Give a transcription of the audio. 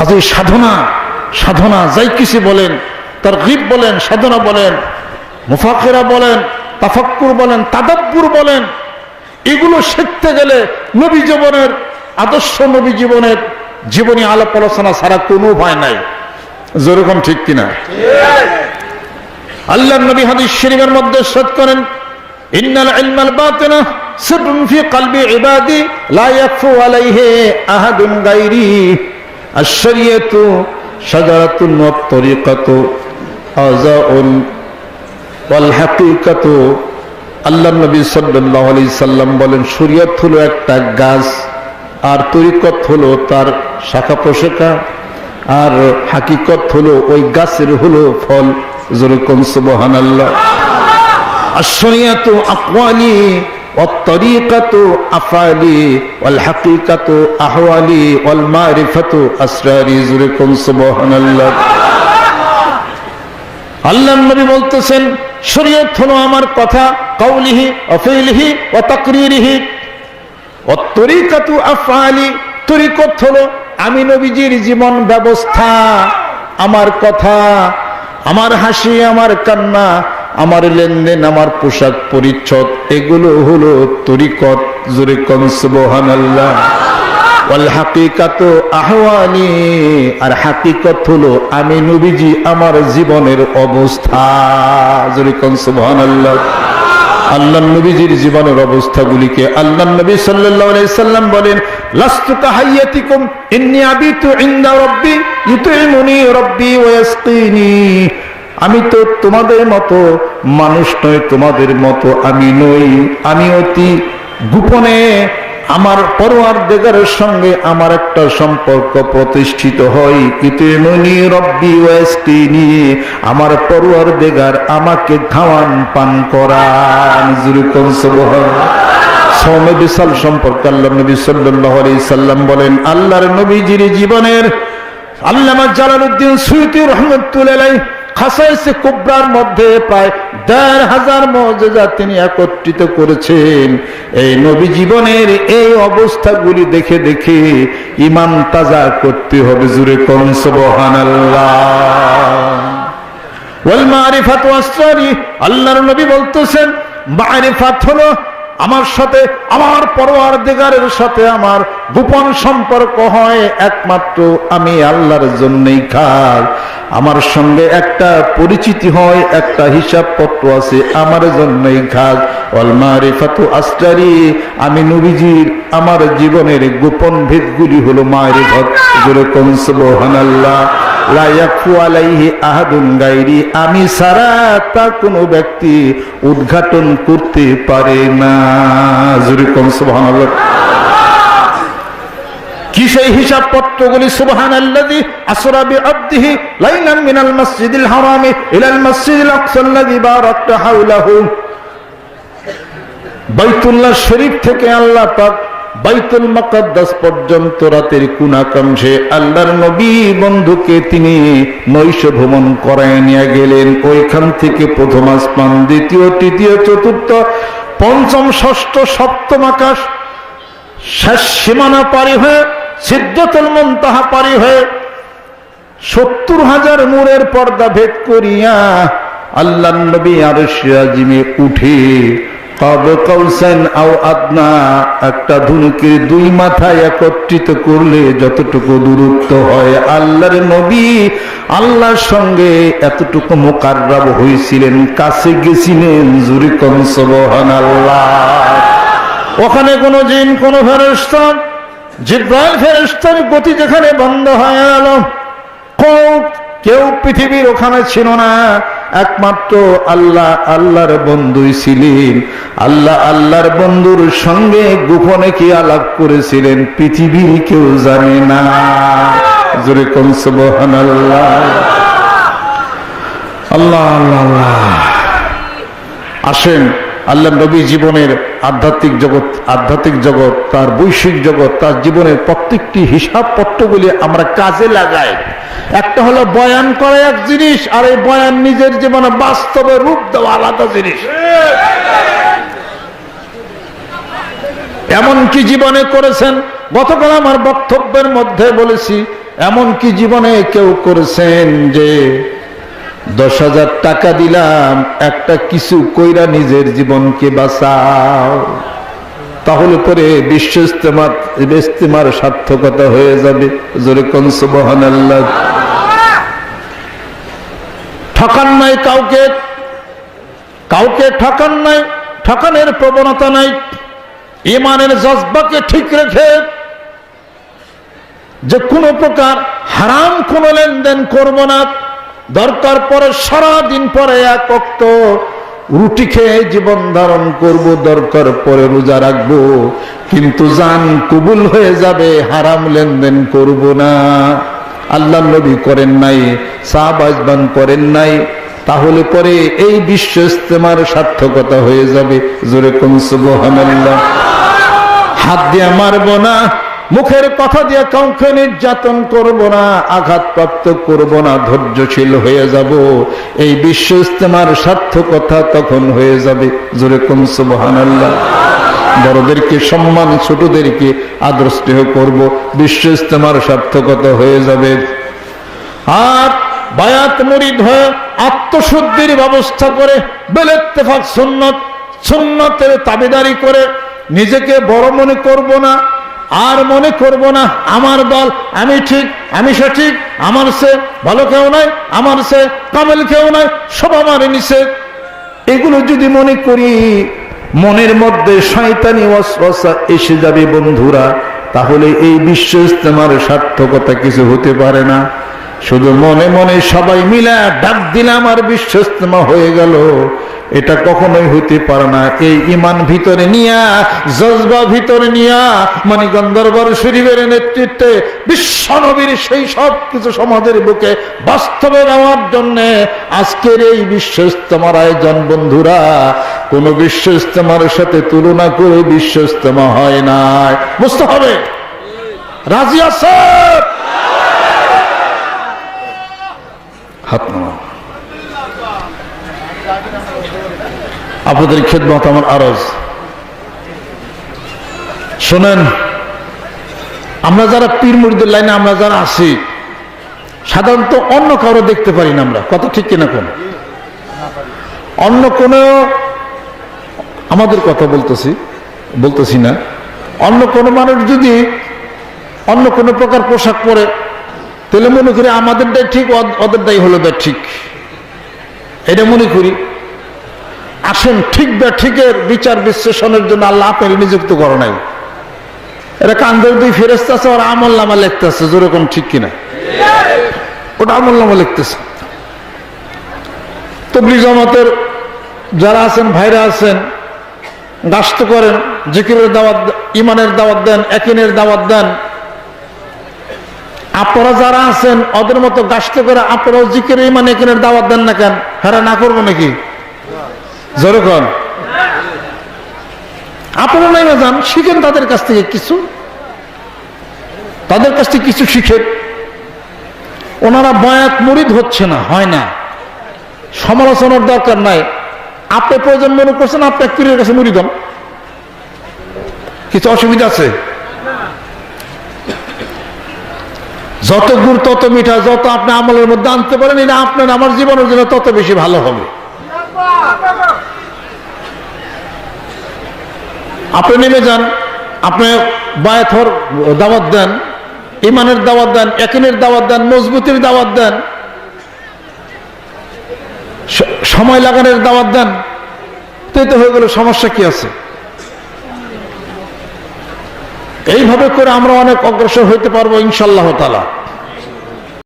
কাজে সাধনা সাধনা যাই কিছু বলেন, তারগীব বলেন, সাধনা বলেন, মুফাক্কিরা বলেন, তাফাক্কুর বলেন, তাদাব্বুর বলেন, এগুলো শিখতে গেলে নবী জীবনের আদর্শ, নবী জীবনের জীবনী আলাপ আলোচনা ছাড়া কোনো উপায় নাই। যেরকম ঠিক কিনা? আল্লাহ নবী হাদিস শরীফের মধ্যে ইরশাদ করেন, ইন্নাল ইলমাল বাতিনা সিররুন ফি কলবি ইবাদি লা ইয়াখফু আলাইহি আহাদুন গায়রি আশ-শরিয়াতু শাজারাতুন ওয়াত তরিকাতু আযাউন ওয়াল হাকীকাতু। আল্লাহ নবী সাল্লাল্লাহু আলাইহি সাল্লাম বলেন, শরীয়ত হলো একটা গাছ, আর তরিকত হলো তার শাখা প্রশাখা, আর হাকিকত হলো ওই গাছের হলো ফল। যেরকম সুবহানাল্লাহ। আশ-শরিয়াতু আকওয়ালি ওয়াত তরিকাতু আফআলি ওয়াল হাকীকাতু আহওয়ালি ওয়াল মারিফাতু আসরারি। যেরকম সুবহানাল্লাহ। আল্লাহ নবী বলতেছেন, শরীয়ত হলো আমার কথা, কাউলিহি ওয়া ফিলিহি ওয়া তাকরিরিহি, ওয়াত তরিকাতু আফআলি, তরিকত হলো আমি নবীজির জীবন ব্যবস্থা, আমার কথা, আমার হাসি, আমার কান্না, আমার লেনদেন, আমার পোশাক পরিচ্ছদ, এগুলো হলো তরিকত। জোরে কোন সুবহানাল্লাহ। ওয়াল হাকীকাতু আহওয়ালি, আর হাকীকত হলো আমি নবীজি আমার জীবনের অবস্থা। জোরে কোন সুবহানাল্লাহ। আল্লাহ নবীজির জীবনের অবস্থাগুলিকে আল্লাহ নবী সাল্লাল্লাহু আলাইহি সাল্লাম বলেন, লাস্তু কাহাইয়াতিকুম ইন্নী আবিতু ইনদা রাব্বি ইউতঈমুনি রাব্বি ওয়া ইয়াসকিনি। আমি তো তোমাদের মতো মানুষ নই, তোমাদের মতো আমি নই। আমি অতি গোপনে আমার পরওয়ারদিগারের সঙ্গে আমার একটা সম্পর্ক প্রতিষ্ঠিত হয়। ইউতঈমুনি রাব্বি ওয়া ইয়াসকিনি, আমার পরওয়ারদিগার আমাকে খাওয়ান পান করান। যেরকম সুবহানাল্লাহ। সওমে বিশাল সম্পর্কে আল্লাহ নবী সাল্লাল্লাহু আলাইহি সাল্লাম বলেন, আল্লাহর নবীজির জীবনের আল্লামা জালালউদ্দিন সুয়ুতী রাহমাতুল্লাহি আলাইহি খাসায়েসে কুবরার মধ্যে প্রায় ১৫০০ মুজিজা তিনি একত্রিত করেছেন। এই নবী জীবনের এই অবস্থাগুলি দেখে দেখে ঈমান তাজা করতে হবে। জোরে কোন সুবহানাল্লাহ। ওয়াল মারিফাতু আসরারি, আল্লাহর নবী বলতেছেন, মারিফাত হলো আমার সাথে, আমার পরওয়ারদিগারের সাথে আমার গোপন সম্পর্ক হয় একমাত্র আমি আল্লাহর জন্যই খাস। আমার সঙ্গে একটা পরিচিতি হয়, একটা হিসাবপত্র আছে, আমার জন্যই খাস। ওয়াল মারিফাতু আসরারি, আমি নবীজির আমার জীবনের গোপন ভেদগুলি হলো মারিফত। যেরকম সুবহানাল্লাহ। লা ইয়াখফু আলাইহি আহাদুন গায়রি, আমি ছাড়া তা কোনো ব্যক্তি উদ্ঘাটন করতে পারে না। যেরকম সুবহানাল্লাহ। কি সেই হিসাবপত্রগুলি? সুবহানাল্লাযী আসরা বিআবদিহি লাইলাম মিনাল মাসজিদিল হারামি ইলাল মাসজিদিল আকসাল্লাযী বারাকনা হাওলাহু। বাইতুল্লাহ শরীফ থেকে আল্লাহ পাক বাইতুল মুকাদ্দাস পর্যন্ত রাতের কোনাকাংশে আল্লাহর নবী বন্ধুকে তিনি নৈশ ভ্রমণ করায় নিয়ে গেলেন। ওইখান থেকে প্রথম আসমান, দ্বিতীয়, তৃতীয়, চতুর্থ, পঞ্চম, ষষ্ঠ, সপ্তম আকাশ, শেষ সীমানা পারি হয়ে সিদরাতুল মুনতাহা পারি হয়ে ৭০,০০০ নূরের পর্দা ভেদ করিয়া আল্লাহর নবী আরশে আজিমে উঠে কাব কাউসাইন আও আদনা, একটা ধনুকের দুই মাথায় একত্রিত করলে যতটুকু দূরত্ব হয়, আল্লাহর নবী আল্লাহর সঙ্গে এতটুকু মুকাররাব হয়েছিলেন, কাছে গেছিলেন। জোরে কোন সুবহানাল্লাহ। ওখানে কোন জিন, কোন ফেরেশতা, জিবরাইল ফেরেশতার গতি যেখানে বন্ধ হয়ে গেল, কেউ পৃথিবীর ওখানে ছিল না, একমাত্র আল্লাহ আল্লাহর বন্ধুই ছিলেন। আল্লাহ আল্লাহর বন্ধুর সঙ্গে গোপনে কি আলাপ করেছিলেন পৃথিবীর কেউ জানে না। জোরে কোন সুবহানাল্লাহ। আল্লাহ আল্লাহ আল্লাহ। আসেন আল্লাহ নবী জীবনের আধ্যাত্মিক জগৎ, তার বৈশ্বিক জগৎ, তার জীবনের প্রত্যেকটি হিসাব পত্রগুলি আমরা কাজে লাগাই। একটা হলো বয়ান করা এক জিনিস, আর এই বয়ান নিজের জীবনে বাস্তবে রূপ দেওয়া আলাদা জিনিস। এমন কি জীবনে করেছেন? গতকাল আমার বক্তব্যের মধ্যে বলেছি, এমনকি জীবনে কেউ করেছেন যে 10,000 টাকা দিলাম, একটা কিছু কইরা নিজের জীবনকে বাঁচাও, তাহলে পরে বিশ্ব ইজতেমার সার্থকতা হয়ে যাবে। জোরে কোন সুবহানাল্লাহ। ঠকান নাই কাউকে, কাউকে ঠকান নাই, ঠকানের প্রবণতা নাই। ঈমানের জজবাকে ঠিক রেখে যে কোনো প্রকার হারাম কোনো লেনদেন করব না, দরকার পরে সারাদিন পরে এক ওয়াক্ত রুটি খেয়ে জীবন ধারণ করব, দরকার পরে রোজা রাখবো, কিন্তু জান কবুল হয়ে যাবে, হারাম লেনদেন করব না। আল্লাহ নবী করেন নাই, সাহাবাজবান করেন নাই, তাহলে পরে এই বিশ্ব ইজতেমার সার্থকতা হয়ে যাবে। জোরে কোন সুবহানাল্লাহ। হাত দিয়ে মারবো না, মুখের কথা দিয়ে কাউকে নির্যাতন করব না, আঘাতপ্রাপ্ত করব না, ধৈর্যশীল হয়ে যাব। এই বিশ্ব ইজতেমার সার্থকতা তখন হয়ে যাবে। জোরে কোন সুবহানাল্লাহ। বড়দেরকে সম্মান, ছোটদেরকে আদর স্নেহ করব, বিশ্ব ইজতেমার সার্থকতা হয়ে যাবে। আর বায়াত মুরিদ হয়ে আত্মশুদ্ধির ব্যবস্থা করে বেল ইত্তেফাক সুন্নত, সুন্নতের তাবেদারি করে নিজেকে বড় মনে করব না, আর মনে করব না আমার দল, আমি ঠিক, আমি সঠিক, আমার সে ভালো কেউ নাই, আমার সে কামেল কেউ নাই, সব আমার নিষেধ। এগুলো যদি মনে করি, মনের মধ্যে শয়তানি ওয়াসওয়াসা এসে যাবে বন্ধুরা, তাহলে এই বিশ্ব ইজতেমার সার্থকতা কিছু হতে পারে না। শুধু মনে মনে সবাই মিলে ডাক দিলাম আর বিশ্ব ইজতেমা হয়ে গেল, এটা কখনোই হতে পারে না। এই ঈমান ভিতরে নিয়া, জজবা ভিতরে নিয়া, মানিকগঞ্জ দরবার শরীফের নেতৃত্বে বিশ্ব নবীর সেই সব কিছু সমাজের বুকে বাস্তবে নেওয়ার জন্য আজকের এই বিশ্ব ইজতেমার আয়োজন বন্ধুরা, কোন বিশ্ব ইজতেমার সাথে তুলনা করে বিশ্ব ইজতেমা হয় নাই। বুঝতে হবে। রাজি আছে? হাত নামান। আপনাদের খেদমত আমার আরজ। শোনেন, আমরা যারা পীর মুরিদের লাইনে আমরা যারা আছি, সাধারণত অন্য কারো দেখতে পারি না আমরা, কত ঠিক কিনা? কোন অন্য কোন, আমাদের কথা বলতেছি না, অন্য কোন মানুষ যদি অন্য কোন প্রকার পোশাক পরে, তাহলে মনে করি আমাদেরটাই ঠিক, ওদেরটাই হলো ঠিক, এটা মনে করি। আসেন, ঠিক বা ঠিকের বিচার বিশ্লেষণের জন্য আল্লাহ আপনাকে নিযুক্ত করে নাই। এরা কান্দের দুই ফেরেশতা আছে, ওরা আমল নামা লিখতেছে। যেরকম ঠিক কিনা? ওটা আমল নামা লিখতেছে। তাবলীগ জামাতের যারা আছেন, ভাইরা আছেন, গাস্ত করেন, জিকিরের দাওয়াত, ইমানের দাওয়াত দেন, একিনের দাওয়াত দেন। আপনারা যারা আছেন ওদের মতো গাস্ত করে আপনারাও জিকির, ইমান, একিনের দাওয়াত দেন না কেন? হ্যাঁ, না করবো নাকি? যেরকম আপনারা নাই যান, শিখেন তাদের কাছ থেকে কিছু, তাদের কাছ থেকে কিছু শিখেন। ওনারা বায়াত মুরিদ হচ্ছে না, হয় না, সমালোচনার দরকার নাই। আপনি প্রয়োজন মনে করছেন, আপনি এক পীরের কাছে মুরিদ হন, কিছু অসুবিধা আছে? যত গুড় তত মিঠা, যত আপনি আমলের মধ্যে আনতে পারেন, এটা আপনার আমার জীবনের জন্য তত বেশি ভালো হবে। আপনি নেমে যান, আপনি বায়াতর দাওয়াত দেন, ইমানের দাওয়াত দেন, একিনের দাওয়াত দেন, মজবুতির দাওয়াত দেন, সময় লাগানোর দাওয়াত দেন, তো হয়ে গেল, সমস্যা কি আছে? এইভাবে করে আমরা অনেক অগ্রসর হইতে পারবো ইনশাআল্লাহ তাআলা।